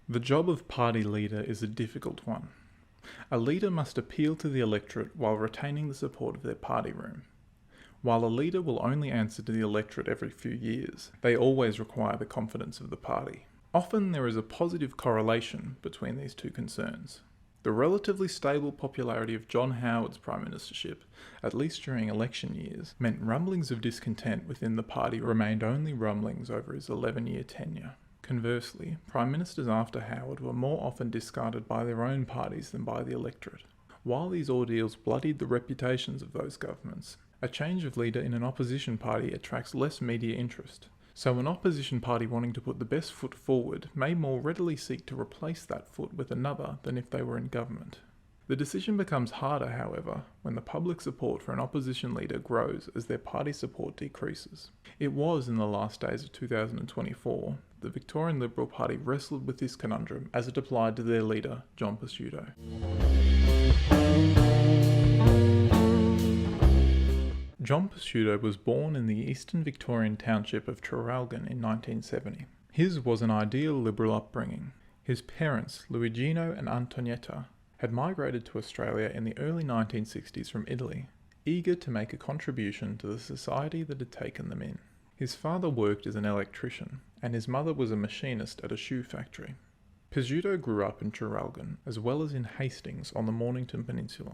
The job of party leader is a difficult one. A leader must appeal to the electorate while retaining the support of their party room. While a leader will only answer to the electorate every few years, they always require the confidence of the party. Often there is a positive correlation between these two concerns. The relatively stable popularity of John Howard's prime ministership, at least during election years, meant rumblings of discontent within the party remained only rumblings over his 11-year tenure. Conversely, prime ministers after Howard were more often discarded by their own parties than by the electorate. While these ordeals bloodied the reputations of those governments, a change of leader in an opposition party attracts less media interest. So an opposition party wanting to put the best foot forward may more readily seek to replace that foot with another than if they were in government. The decision becomes harder, however, when the public support for an opposition leader grows as their party support decreases. It was in the last days of 2024 the Victorian Liberal Party wrestled with this conundrum as it applied to their leader, John Pesutto. John Pesutto was born in the eastern Victorian township of Traralgon in 1970. His was an ideal Liberal upbringing. His parents, Luigino and Antonietta, had migrated to Australia in the early 1960s from Italy, eager to make a contribution to the society that had taken them in. His father worked as an electrician, and his mother was a machinist at a shoe factory. Pesutto grew up in Traralgon, as well as in Hastings on the Mornington Peninsula.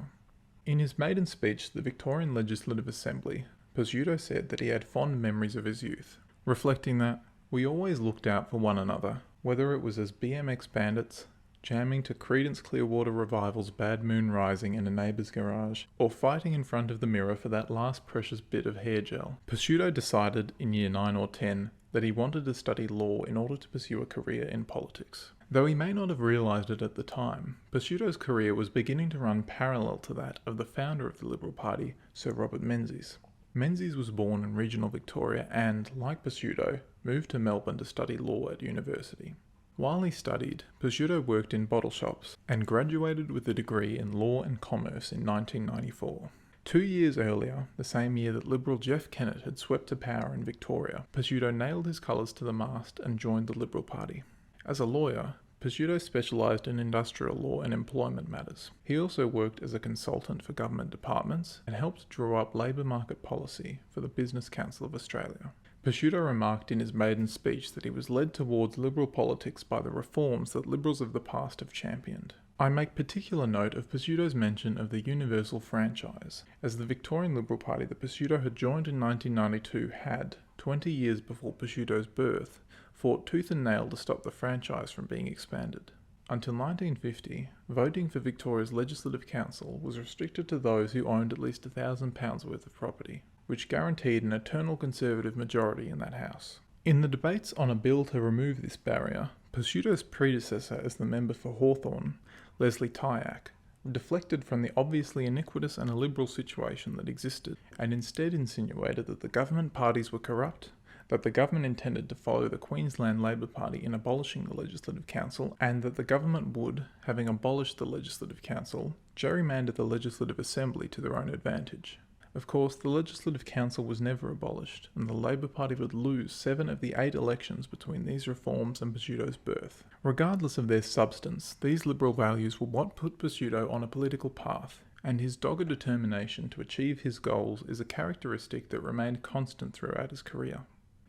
In his maiden speech to the Victorian Legislative Assembly, Pesutto said that he had fond memories of his youth, reflecting that we always looked out for one another, whether it was as BMX bandits, jamming to Creedence Clearwater Revival's Bad Moon Rising in a neighbour's garage, or fighting in front of the mirror for that last precious bit of hair gel. Pesutto decided in year 9 or 10 that he wanted to study law in order to pursue a career in politics. Though he may not have realised it at the time, Pesutto's career was beginning to run parallel to that of the founder of the Liberal Party, Sir Robert Menzies. Menzies was born in regional Victoria and, like Pesutto, moved to Melbourne to study law at university. While he studied, Pesutto worked in bottle shops and graduated with a degree in law and commerce in 1994. 2 years earlier, the same year that Liberal Jeff Kennett had swept to power in Victoria, Pesutto nailed his colours to the mast and joined the Liberal Party. As a lawyer, Pesutto specialised in industrial law and employment matters. He also worked as a consultant for government departments and helped draw up labour market policy for the Business Council of Australia. Pesutto remarked in his maiden speech that he was led towards Liberal politics by the reforms that Liberals of the past have championed. I make particular note of Pesutto's mention of the universal franchise, as the Victorian Liberal Party that Pesutto had joined in 1992 had, 20 years before Pesutto's birth, fought tooth and nail to stop the franchise from being expanded. Until 1950, voting for Victoria's Legislative Council was restricted to those who owned at least £1,000 worth of property, which guaranteed an eternal Conservative majority in that House. In the debates on a bill to remove this barrier, Pesutto's predecessor as the member for Hawthorn, Leslie Tyack, deflected from the obviously iniquitous and illiberal situation that existed, and instead insinuated that the government parties were corrupt, that the government intended to follow the Queensland Labor Party in abolishing the Legislative Council, and that the government would, having abolished the Legislative Council, gerrymander the Legislative Assembly to their own advantage. Of course, the Legislative Council was never abolished, and the Labor Party would lose 7 of the 8 elections between these reforms and Pesutto's birth. Regardless of their substance, these liberal values were what put Pesutto on a political path, and his dogged determination to achieve his goals is a characteristic that remained constant throughout his career.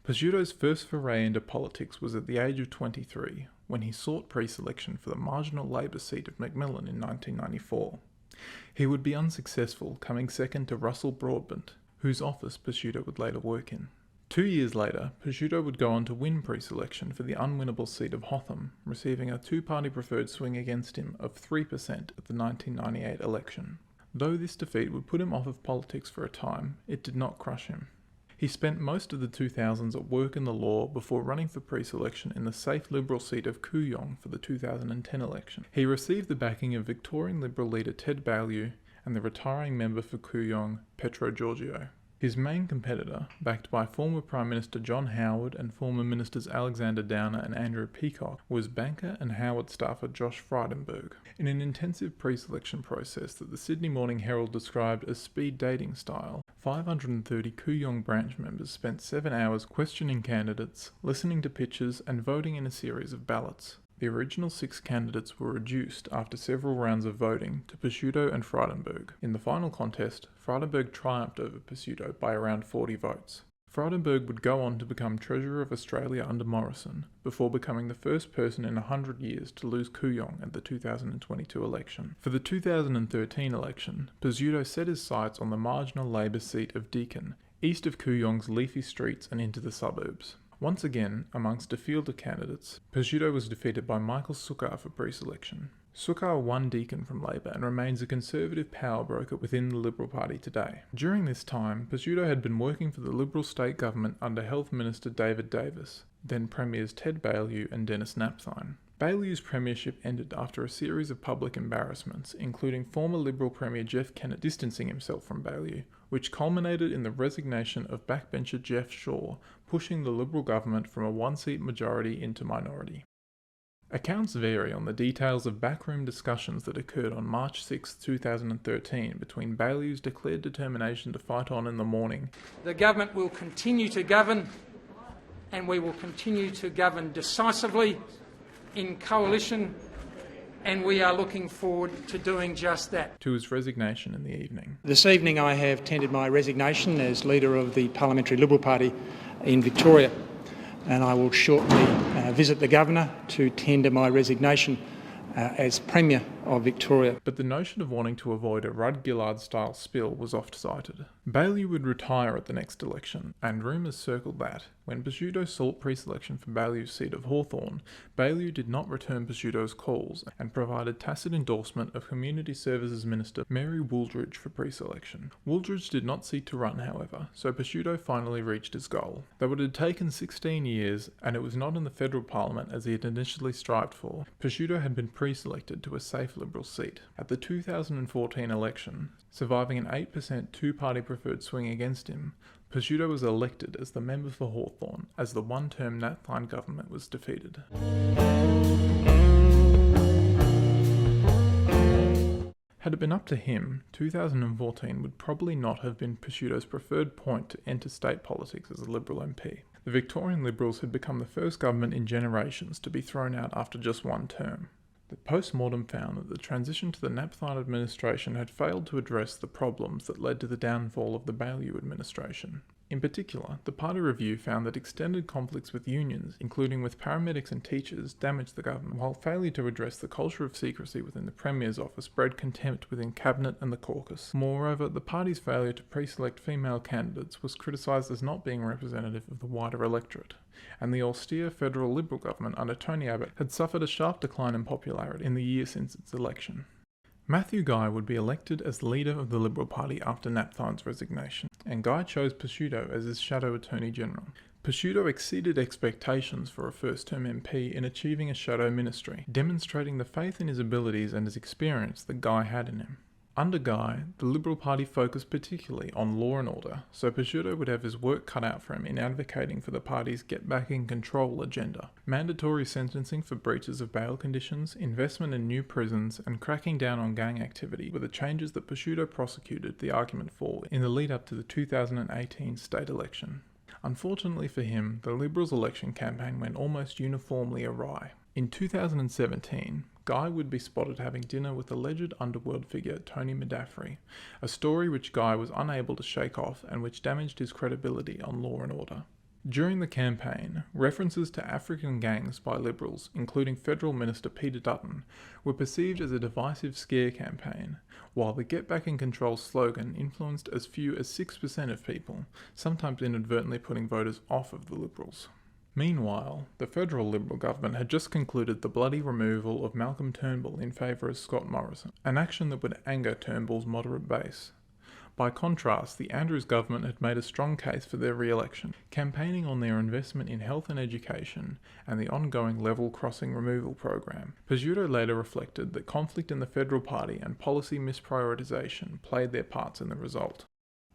Pesutto's first foray into politics was at the age of 23, when he sought pre-selection for the marginal Labor seat of Macmillan in 1994. He would be unsuccessful, coming second to Russell Broadbent, whose office Pesutto would later work in. 2 years later, Pesutto would go on to win pre-selection for the unwinnable seat of Hotham, receiving a two-party preferred swing against him of 3% at the 1998 election. Though this defeat would put him off of politics for a time, it did not crush him. He spent most of the 2000s at work in the law before running for pre-selection in the safe Liberal seat of Kooyong for the 2010 election. He received the backing of Victorian Liberal leader Ted Baillieu and the retiring member for Kooyong, Petro Georgiou. His main competitor, backed by former Prime Minister John Howard and former Ministers Alexander Downer and Andrew Peacock, was banker and Howard staffer Josh Frydenberg. In an intensive pre-selection process that the Sydney Morning Herald described as speed dating style, 530 Kooyong branch members spent 7 hours questioning candidates, listening to pitches and voting in a series of ballots. The original 6 candidates were reduced after several rounds of voting to Pesutto and Frydenberg. In the final contest, Frydenberg triumphed over Pesutto by around 40 votes. Frydenberg would go on to become Treasurer of Australia under Morrison, before becoming the first person in 100 years to lose Kooyong at the 2022 election. For the 2013 election, Pesutto set his sights on the marginal Labor seat of Deakin, east of Kooyong's leafy streets and into the suburbs. Once again, amongst a field of candidates, Pesutto was defeated by Michael Sukkar for pre-selection. Sukkar won Deakin from Labor and remains a conservative power broker within the Liberal Party today. During this time, Pesutto had been working for the Liberal state government under Health Minister David Davis, then Premiers Ted Baillieu and Dennis Napthine. Baillieu's premiership ended after a series of public embarrassments, including former Liberal Premier Jeff Kennett distancing himself from Baillieu, which culminated in the resignation of backbencher Jeff Shaw, pushing the Liberal government from a one-seat majority into minority. Accounts vary on the details of backroom discussions that occurred on March 6, 2013 between Baillieu's declared determination to fight on in the morning. The government will continue to govern, and we will continue to govern decisively in coalition, and we are looking forward to doing just that. To his resignation in the evening. This evening I have tendered my resignation as leader of the Parliamentary Liberal Party in Victoria, and I will shortly visit the Governor to tender my resignation as Premier of Victoria. But the notion of wanting to avoid a Rudd Gillard-style spill was oft-cited. Baillieu would retire at the next election, and rumours circled that, when Pesutto sought pre-selection for Baillieu's seat of Hawthorn, Baillieu did not return Pesutto's calls and provided tacit endorsement of Community Services Minister Mary Wooldridge for pre-selection. Wooldridge did not seek to run, however, so Pesutto finally reached his goal. Though it had taken 16 years, and it was not in the federal parliament as he had initially strived for, Pesutto had been pre-selected to a safe Liberal seat. At the 2014 election, surviving an 8% two-party preferred swing against him, Pesutto was elected as the member for Hawthorn as the one-term Napthine government was defeated. Had it been up to him, 2014 would probably not have been Pesutto's preferred point to enter state politics as a Liberal MP. The Victorian Liberals had become the first government in generations to be thrown out after just one term. The post-mortem found that the transition to the Napthine administration had failed to address the problems that led to the downfall of the Baillieu administration. In particular, the party review found that extended conflicts with unions, including with paramedics and teachers, damaged the government, while failure to address the culture of secrecy within the Premier's office bred contempt within Cabinet and the caucus. Moreover, the party's failure to pre-select female candidates was criticised as not being representative of the wider electorate, and the austere federal Liberal government under Tony Abbott had suffered a sharp decline in popularity in the year since its election. Matthew Guy would be elected as leader of the Liberal Party after Napthine's resignation, and Guy chose Pesutto as his shadow Attorney General. Pesutto exceeded expectations for a first-term MP in achieving a shadow ministry, demonstrating the faith in his abilities and his experience that Guy had in him. Under Guy, the Liberal Party focused particularly on law and order, so Pesutto would have his work cut out for him in advocating for the party's Get Back in Control agenda. Mandatory sentencing for breaches of bail conditions, investment in new prisons, and cracking down on gang activity were the changes that Pesutto prosecuted the argument for in the lead-up to the 2018 state election. Unfortunately for him, the Liberals' election campaign went almost uniformly awry. In 2017, Guy would be spotted having dinner with alleged underworld figure Tony Medafri, a story which Guy was unable to shake off and which damaged his credibility on law and order. During the campaign, references to African gangs by Liberals, including Federal Minister Peter Dutton, were perceived as a divisive scare campaign, while the Get Back in Control slogan influenced as few as 6% of people, sometimes inadvertently putting voters off of the Liberals. Meanwhile, the federal Liberal government had just concluded the bloody removal of Malcolm Turnbull in favour of Scott Morrison, an action that would anger Turnbull's moderate base. By contrast, the Andrews government had made a strong case for their re-election, campaigning on their investment in health and education and the ongoing level crossing removal program. Pesutto later reflected that conflict in the Federal Party and policy misprioritisation played their parts in the result.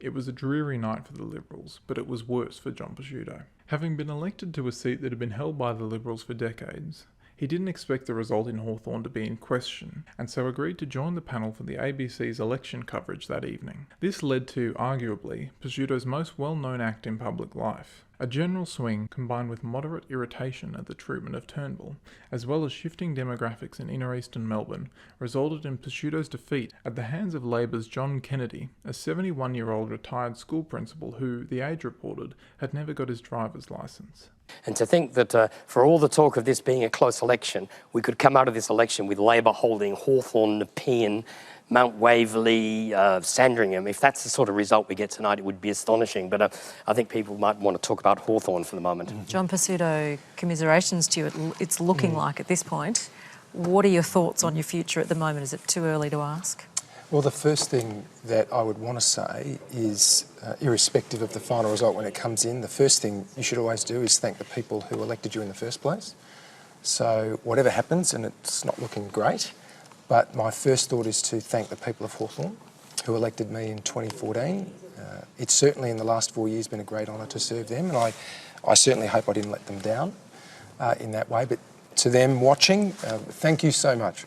It was a dreary night for the Liberals, but it was worse for John Pesutto. Having been elected to a seat that had been held by the Liberals for decades, he didn't expect the result in Hawthorn to be in question, and so agreed to join the panel for the ABC's election coverage that evening. This led to, arguably, Pesutto's most well-known act in public life. A general swing combined with moderate irritation at the treatment of Turnbull, as well as shifting demographics in inner eastern Melbourne, resulted in Pesutto's defeat at the hands of Labor's John Kennedy, a 71-year-old retired school principal who, The Age reported, had never got his driver's licence. And to think that for all the talk of this being a close election, we could come out of this election with Labor holding Hawthorn, Nepean, Mount Waverley, Sandringham. If that's the sort of result we get tonight, it would be astonishing. But I think people might want to talk about Hawthorn for the moment. John Pesutto, commiserations to you. It's looking like at this point. What are your thoughts on your future at the moment? Is it too early to ask? Well, the first thing that I would want to say is, irrespective of the final result when it comes in, the first thing you should always do is thank the people who elected you in the first place. So whatever happens, and it's not looking great, but my first thought is to thank the people of Hawthorn who elected me in 2014. It's certainly in the last 4 years been a great honour to serve them, and I certainly hope I didn't let them down in that way. But to them watching, thank you so much.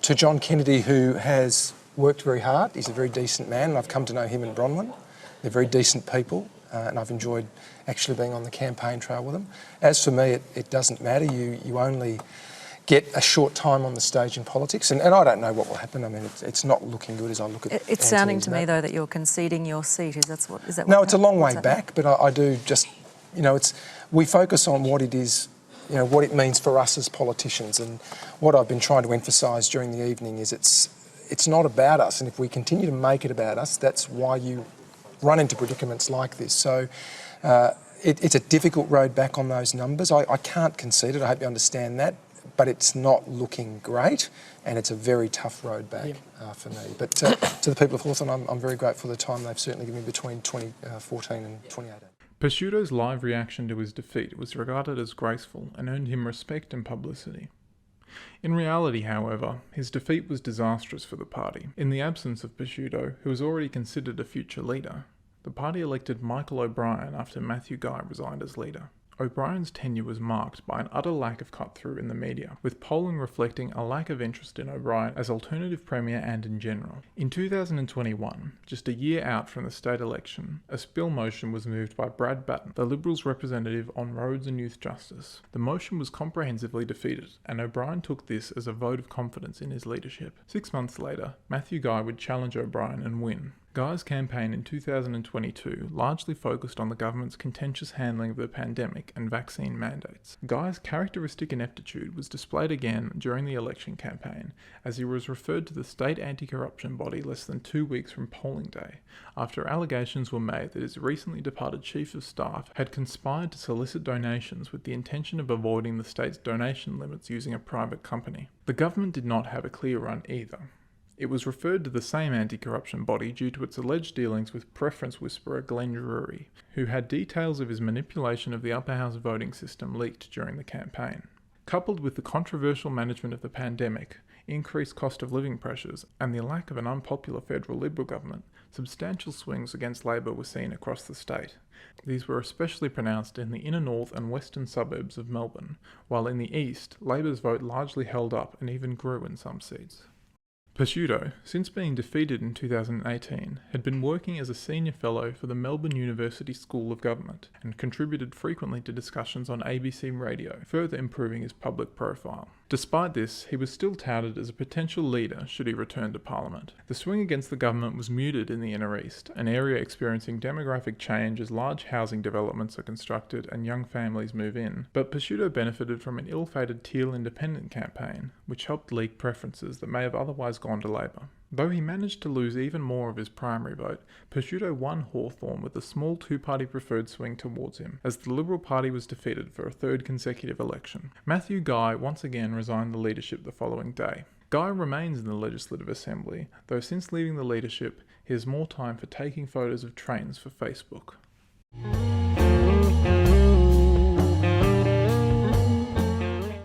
To John Kennedy, who has worked very hard. He's a very decent man, and I've come to know him and Bronwyn. They're very decent people, and I've enjoyed actually being on the campaign trail with them. As for me, it doesn't matter. You only get a short time on the stage in politics, and I don't know what will happen. I mean, it's not looking good as I look at It's sounding to me, though, that you're conceding your seat. Is that what? No, it's a long way back, but I do just, we focus on what it is, what it means for us as politicians. And what I've been trying to emphasise during the evening is it's not about us. And if we continue to make it about us, that's why you run into predicaments like this. So it's a difficult road back on those numbers. I can't concede it. I hope you understand that. But it's not looking great, and it's a very tough road back for me. But to the people of Hawthorn, I'm very grateful for the time they've certainly given me between 2014 and 2018. Pesutto's live reaction to his defeat was regarded as graceful and earned him respect and publicity. In reality, however, his defeat was disastrous for the party. In the absence of Pesutto, who was already considered a future leader, the party elected Michael O'Brien after Matthew Guy resigned as leader. O'Brien's tenure was marked by an utter lack of cut-through in the media, with polling reflecting a lack of interest in O'Brien as alternative premier and in general. In 2021, just a year out from the state election, a spill motion was moved by Brad Batten, the Liberals' representative on roads and youth justice. The motion was comprehensively defeated, and O'Brien took this as a vote of confidence in his leadership. 6 months later, Matthew Guy would challenge O'Brien and win. Guy's campaign in 2022 largely focused on the government's contentious handling of the pandemic and vaccine mandates. Guy's characteristic ineptitude was displayed again during the election campaign, as he was referred to the state anti-corruption body less than 2 weeks from polling day, after allegations were made that his recently departed chief of staff had conspired to solicit donations with the intention of avoiding the state's donation limits using a private company. The government did not have a clear run either. It was referred to the same anti-corruption body due to its alleged dealings with preference whisperer Glenn Drury, who had details of his manipulation of the upper house voting system leaked during the campaign. Coupled with the controversial management of the pandemic, increased cost of living pressures, and the lack of an unpopular federal Liberal government, substantial swings against Labor were seen across the state. These were especially pronounced in the inner north and western suburbs of Melbourne, while in the east, Labor's vote largely held up and even grew in some seats. Pesutto, since being defeated in 2018, had been working as a senior fellow for the Melbourne University School of Government and contributed frequently to discussions on ABC radio, further improving his public profile. Despite this, he was still touted as a potential leader should he return to Parliament. The swing against the government was muted in the Inner East, an area experiencing demographic change as large housing developments are constructed and young families move in, but Pesutto benefited from an ill-fated Teal independent campaign, which helped leak preferences that may have otherwise gone to Labor. Though he managed to lose even more of his primary vote, Pesutto won Hawthorn with a small two-party preferred swing towards him, as the Liberal Party was defeated for a third consecutive election. Matthew Guy once again resigned the leadership the following day. Guy remains in the Legislative Assembly, though since leaving the leadership, he has more time for taking photos of trains for Facebook.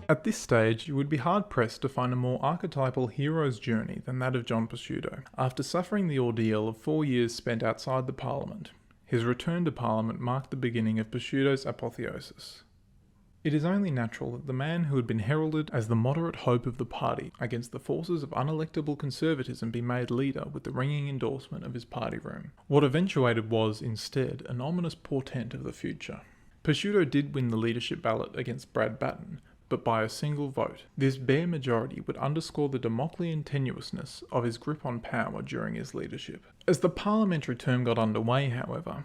At this stage, you would be hard-pressed to find a more archetypal hero's journey than that of John Pesutto. After suffering the ordeal of 4 years spent outside the Parliament, his return to Parliament marked the beginning of Pesutto's apotheosis. It is only natural that the man who had been heralded as the moderate hope of the party against the forces of unelectable conservatism be made leader with the ringing endorsement of his party room. What eventuated was, instead, an ominous portent of the future. Pesutto did win the leadership ballot against Brad Batten, but by a single vote. This bare majority would underscore the Damoclean tenuousness of his grip on power during his leadership. As the parliamentary term got underway, however,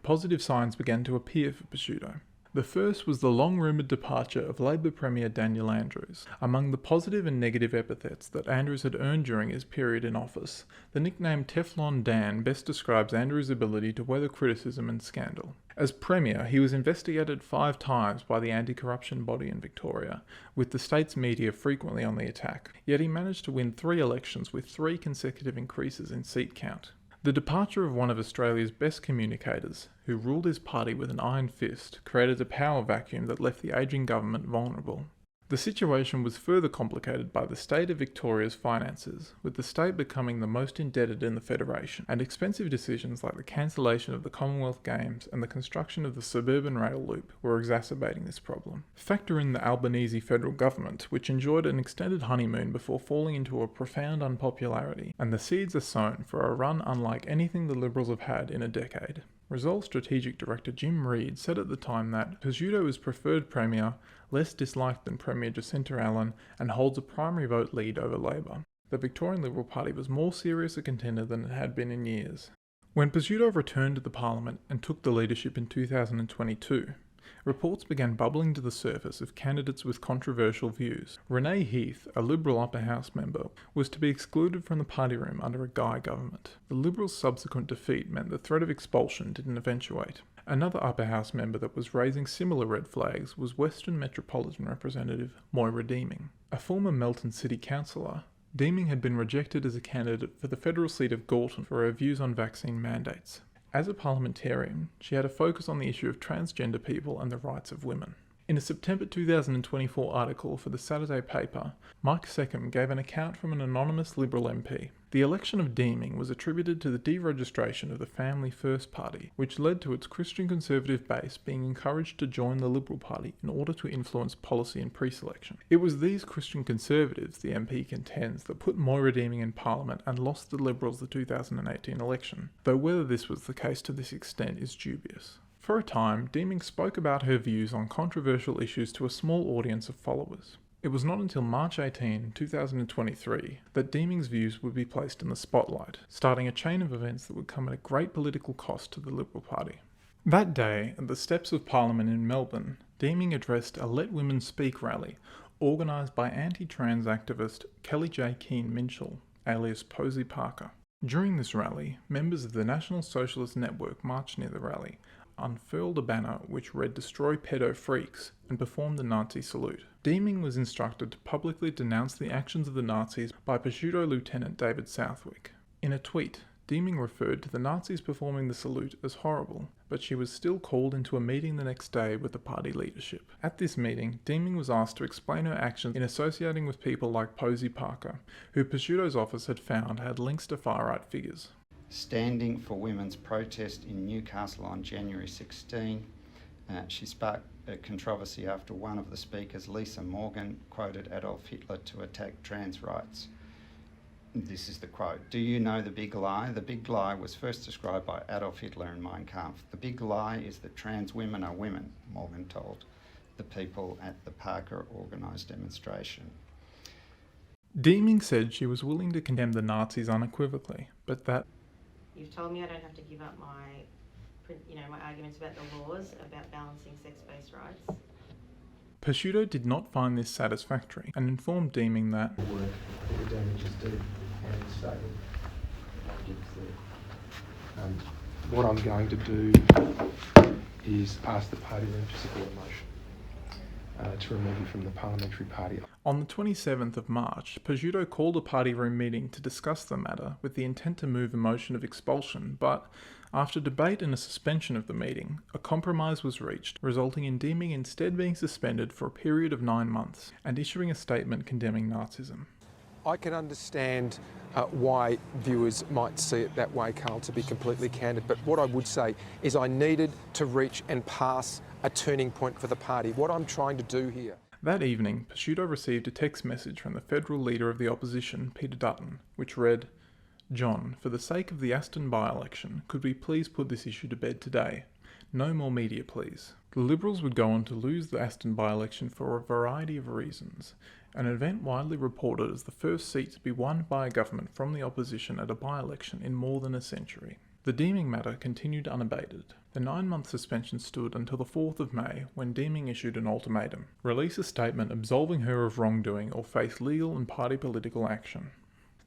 positive signs began to appear for Pesutto. The first was the long-rumoured departure of Labor Premier Daniel Andrews. Among the positive and negative epithets that Andrews had earned during his period in office, the nickname Teflon Dan best describes Andrews' ability to weather criticism and scandal. As Premier, he was investigated 5 times by the anti-corruption body in Victoria, with the state's media frequently on the attack, yet he managed to win 3 elections with 3 consecutive increases in seat count. The departure of one of Australia's best communicators, who ruled his party with an iron fist, created a power vacuum that left the ageing government vulnerable. The situation was further complicated by the state of Victoria's finances, with the state becoming the most indebted in the Federation, and expensive decisions like the cancellation of the Commonwealth Games and the construction of the suburban rail loop were exacerbating this problem. Factor in the Albanese federal government, which enjoyed an extended honeymoon before falling into a profound unpopularity, and the seeds are sown for a run unlike anything the Liberals have had in a decade. Resolve Strategic Director Jim Reid said at the time that Pesutto is preferred Premier, less disliked than Premier Jacinta Allen, and holds a primary vote lead over Labor. The Victorian Liberal Party was more serious a contender than it had been in years. When Pesutto returned to the Parliament and took the leadership in 2022, reports began bubbling to the surface of candidates with controversial views. Renee Heath, a Liberal Upper House member, was to be excluded from the party room under a Guy government. The Liberals' subsequent defeat meant the threat of expulsion didn't eventuate. Another Upper House member that was raising similar red flags was Western Metropolitan Representative Moira Deeming. A former Melton City councillor, Deeming had been rejected as a candidate for the federal seat of Galton for her views on vaccine mandates. As a parliamentarian, she had a focus on the issue of transgender people and the rights of women. In a September 2024 article for the Saturday paper, Mike Seckham gave an account from an anonymous Liberal MP. The election of Deeming was attributed to the deregistration of the Family First Party, which led to its Christian Conservative base being encouraged to join the Liberal Party in order to influence policy in pre-selection. It was these Christian Conservatives, the MP contends, that put Moira Deeming in Parliament and lost the Liberals the 2018 election, though whether this was the case to this extent is dubious. For a time, Deeming spoke about her views on controversial issues to a small audience of followers. It was not until March 18, 2023, that Deeming's views would be placed in the spotlight, starting a chain of events that would come at a great political cost to the Liberal Party. That day, at the steps of Parliament in Melbourne, Deeming addressed a Let Women Speak rally, organised by anti-trans activist Kelly J. Keane Minshall, alias Posey Parker. During this rally, members of the National Socialist Network marched near the rally, unfurled a banner which read "Destroy Pedo Freaks" and performed the Nazi salute. Deeming was instructed to publicly denounce the actions of the Nazis by Pesutto Lieutenant David Southwick. In a tweet, Deeming referred to the Nazis performing the salute as horrible, but she was still called into a meeting the next day with the party leadership. At this meeting, Deeming was asked to explain her actions in associating with people like Posey Parker, who Pesutto's office had found had links to far-right figures. Standing for women's protest in Newcastle on January 16, she sparked a controversy after one of the speakers, Lisa Morgan, quoted Adolf Hitler to attack trans rights. This is the quote: "Do you know the big lie? The big lie was first described by Adolf Hitler in Mein Kampf. The big lie is that trans women are women," Morgan told the people at the Parker organised demonstration. Deeming said she was willing to condemn the Nazis unequivocally, but that "You've told me I don't have to give up my arguments about the laws about balancing sex-based rights." Pesutto did not find this satisfactory and informed Deeming that The damage is deep and so what I'm going to do is ask the party room to support a to remove you from the parliamentary party. On the 27th of March, Pesutto called a party room meeting to discuss the matter with the intent to move a motion of expulsion, but after debate and a suspension of the meeting, a compromise was reached, resulting in Deeming instead being suspended for a period of 9 months and issuing a statement condemning Nazism. I can understand why viewers might see it that way, Carl, to be completely candid, but what I would say is I needed to reach and pass a turning point for the party. What I'm trying to do here. That evening, Pesutto received a text message from the federal leader of the opposition, Peter Dutton, which read, "John, for the sake of the Aston by-election, could we please put this issue to bed today? No more media, please." The Liberals would go on to lose the Aston by-election for a variety of reasons, an event widely reported as the first seat to be won by a government from the opposition at a by-election in more than a century. The Deeming matter continued unabated. The 9-month suspension stood until the 4th of May, when Deeming issued an ultimatum: release a statement absolving her of wrongdoing or face legal and party political action.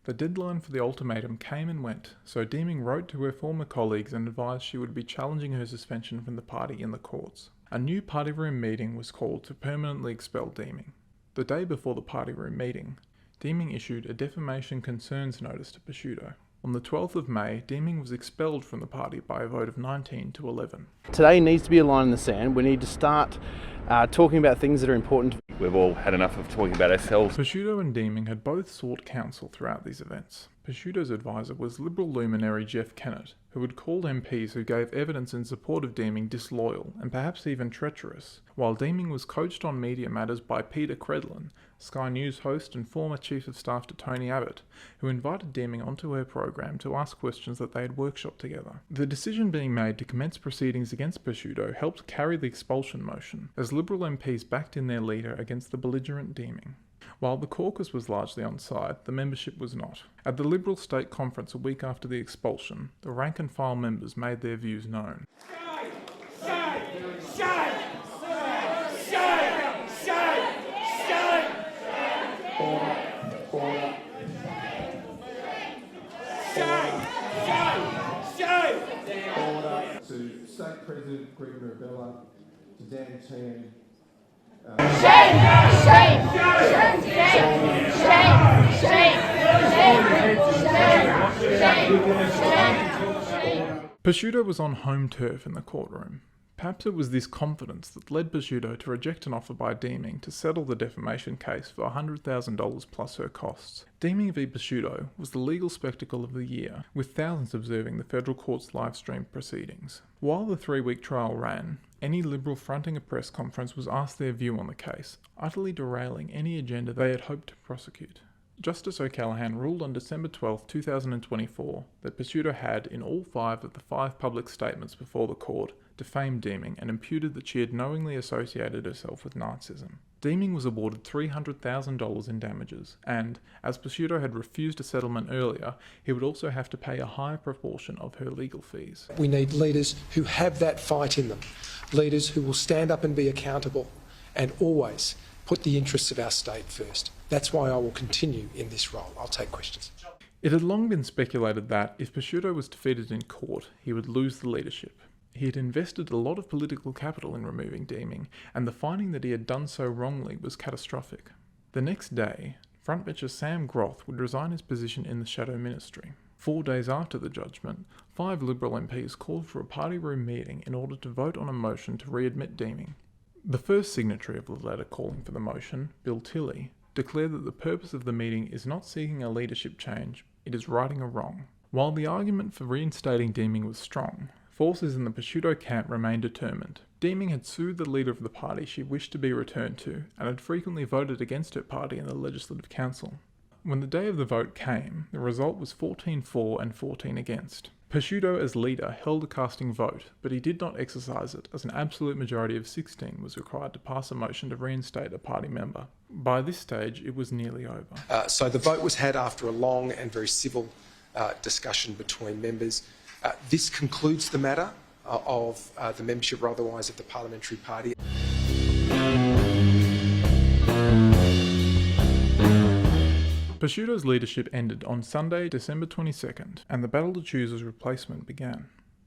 The deadline for the ultimatum came and went, so Deeming wrote to her former colleagues and advised she would be challenging her suspension from the party in the courts. A new party room meeting was called to permanently expel Deeming. The day before the party room meeting, Deeming issued a defamation concerns notice to Pesutto. On the 12th of May, Deeming was expelled from the party by a vote of 19 to 11. Today needs to be a line in the sand. We need to start talking about things that are important. We've all had enough of talking about ourselves. Pesutto and Deeming had both sought counsel throughout these events. Pesutto's advisor was Liberal luminary Jeff Kennett, who had called MPs who gave evidence in support of Deeming disloyal and perhaps even treacherous, while Deeming was coached on media matters by Peter Credlin, Sky News host and former Chief of Staff to Tony Abbott, who invited Deeming onto her program to ask questions that they had workshopped together. The decision being made to commence proceedings against Pesutto helped carry the expulsion motion, as Liberal MPs backed in their leader against the belligerent Deeming. While the caucus was largely on side, the membership was not. At the Liberal State Conference a week after the expulsion, the rank-and-file members made their views known. To State President Greg Rubella, to Dan Tehan. Pesutto was on home turf in the courtroom. Perhaps it was this confidence that led Pesutto to reject an offer by Deeming to settle the defamation case for $100,000 plus her costs. Deeming v Pesutto was the legal spectacle of the year, with thousands observing the federal court's live-streamed proceedings. While the 3-week trial ran, any Liberal fronting a press conference was asked their view on the case, utterly derailing any agenda they had hoped to prosecute. Justice O'Callaghan ruled on December 12, 2024, that Pesutto had, in all 5 of the 5 public statements before the court, defamed Deeming and imputed that she had knowingly associated herself with Nazism. Deeming was awarded $300,000 in damages, and, as Pesutto had refused a settlement earlier, he would also have to pay a higher proportion of her legal fees. We need leaders who have that fight in them, leaders who will stand up and be accountable and always put the interests of our state first. That's why I will continue in this role. I'll take questions. It had long been speculated that, if Pesutto was defeated in court, he would lose the leadership. He had invested a lot of political capital in removing Deeming, and the finding that he had done so wrongly was catastrophic. The next day, frontbencher Sam Groth would resign his position in the Shadow Ministry. 4 days after the judgment, 5 Liberal MPs called for a party room meeting in order to vote on a motion to readmit Deeming. The first signatory of the letter calling for the motion, Bill Tilley, declared that the purpose of the meeting is not seeking a leadership change, it is righting a wrong. While the argument for reinstating Deeming was strong, forces in the Pesutto camp remained determined. Deeming had sued the leader of the party she wished to be returned to, and had frequently voted against her party in the Legislative Council. When the day of the vote came, the result was 14 for and 14 against. Pesutto, as leader, held a casting vote, but he did not exercise it, as an absolute majority of 16 was required to pass a motion to reinstate a party member. By this stage, it was nearly over. So the vote was had after a long and very civil discussion between members. This concludes the matter of the membership or otherwise of the Parliamentary Party. Pesutto's leadership ended on Sunday, December 22nd, and the battle to choose his replacement began.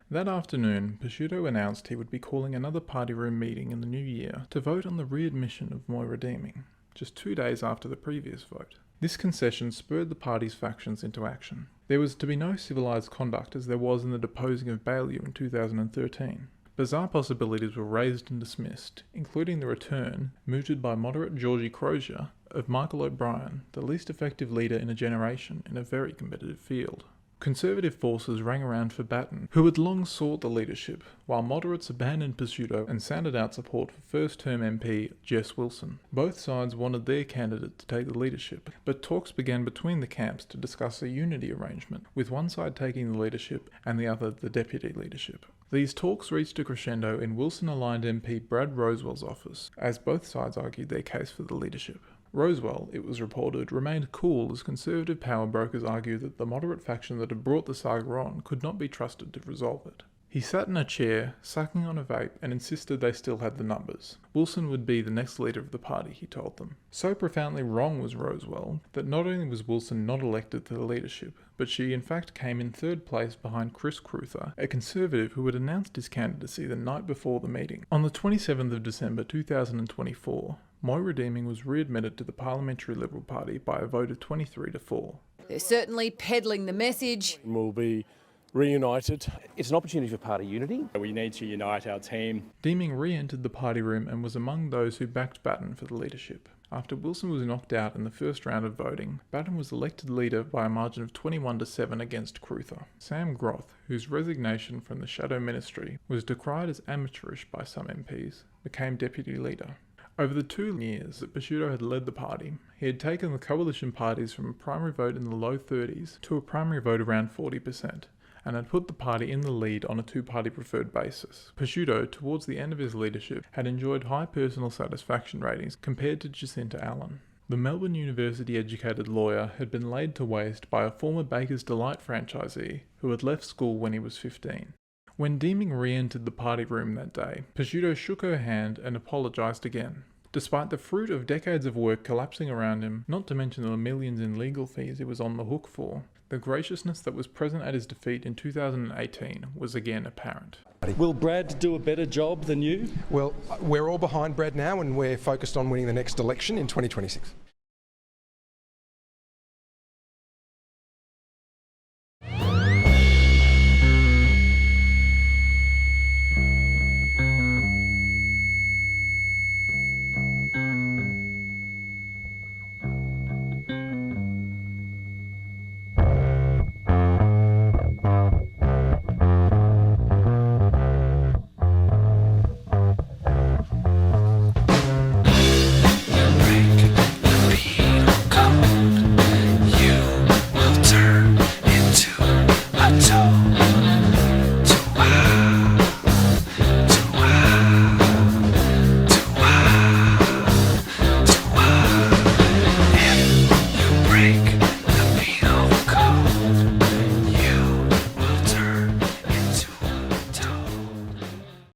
That afternoon, Pesutto announced he would be calling another party room meeting in the new year to vote on the readmission of Moira Deeming, just 2 days after the previous vote. This concession spurred the party's factions into action. There was to be no civilised conduct as there was in the deposing of Baillieu in 2013. Bizarre possibilities were raised and dismissed, including the return, mooted by moderate Georgie Crozier, of Michael O'Brien, the least effective leader in a generation in a very competitive field. Conservative forces rang around for Batten, who had long sought the leadership, while moderates abandoned Pesutto and sounded out support for first-term MP Jess Wilson. Both sides wanted their candidate to take the leadership, but talks began between the camps to discuss a unity arrangement, with one side taking the leadership and the other the deputy leadership. These talks reached a crescendo in Wilson-aligned MP Brad Rosewell's office, as both sides argued their case for the leadership. Rosewell, it was reported, remained cool as Conservative power brokers argued that the moderate faction that had brought the saga on could not be trusted to resolve it. He sat in a chair, sucking on a vape, and insisted they still had the numbers. Wilson would be the next leader of the party, he told them. So profoundly wrong was Rosewell that not only was Wilson not elected to the leadership, but she in fact came in third place behind Chris Cruther, a Conservative who had announced his candidacy the night before the meeting. On the 27th of December 2024, Moira Deeming was readmitted to the Parliamentary Liberal Party by a vote of 23-4. They're certainly peddling the message. We'll be reunited. It's an opportunity for party unity. We need to unite our team. Deeming re-entered the party room and was among those who backed Batten for the leadership. After Wilson was knocked out in the first round of voting, Batten was elected leader by a margin of 21-7 against Cruther. Sam Groth, whose resignation from the shadow ministry was decried as amateurish by some MPs, became deputy leader. Over the 2 years that Pesutto had led the party, he had taken the coalition parties from a primary vote in the low 30s to a primary vote around 40%, and had put the party in the lead on a two-party preferred basis. Pesutto, towards the end of his leadership, had enjoyed high personal satisfaction ratings compared to Jacinta Allen. The Melbourne University-educated lawyer had been laid to waste by a former Baker's Delight franchisee who had left school when he was 15. When Deeming re-entered the party room that day, Pesutto shook her hand and apologised again. Despite the fruit of decades of work collapsing around him, not to mention the millions in legal fees he was on the hook for, the graciousness that was present at his defeat in 2018 was again apparent. Will Brad do a better job than you? Well, we're all behind Brad now and we're focused on winning the next election in 2026.